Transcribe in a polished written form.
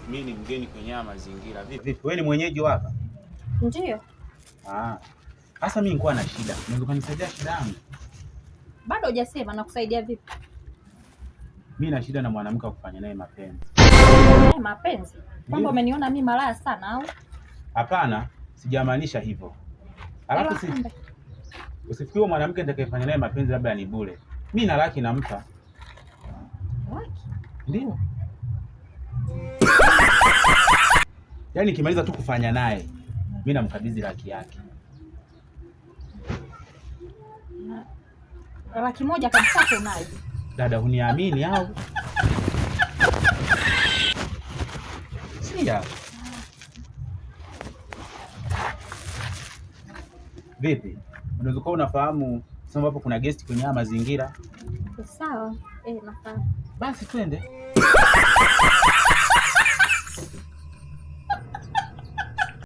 Mimi ni mgeni kwenye haya mazingira. Vipi? Wewe ni mwenyeji hapa? Ndio. Sasa mimi nilikuwa na shida. Unaweza kunisaidia shida yangu? Bado hujasema na kusaidia vipi? Mimi na shida na mwanamke wa kufanya naye mapenzi. Mapenzi? Kwamba umeniona mimi malaya sana au? Hapana, sijamaanisha hivyo. Alafu usifikiri mwanamke nitakayefanya naye mapenzi labda ni bure. Mimi na laki nampa. Laki? Ndio. Yaani nikimaliza tu kufanya naye, mimi namkabidhi laki yake. Laki moja kabisa unayo? Dada, huniamini au? Sia. Vipi? Unaweza kuwa unafahamu sema hapo kuna guest kwenye haya mazingira? Sawa. Nafahamu. Basi twende.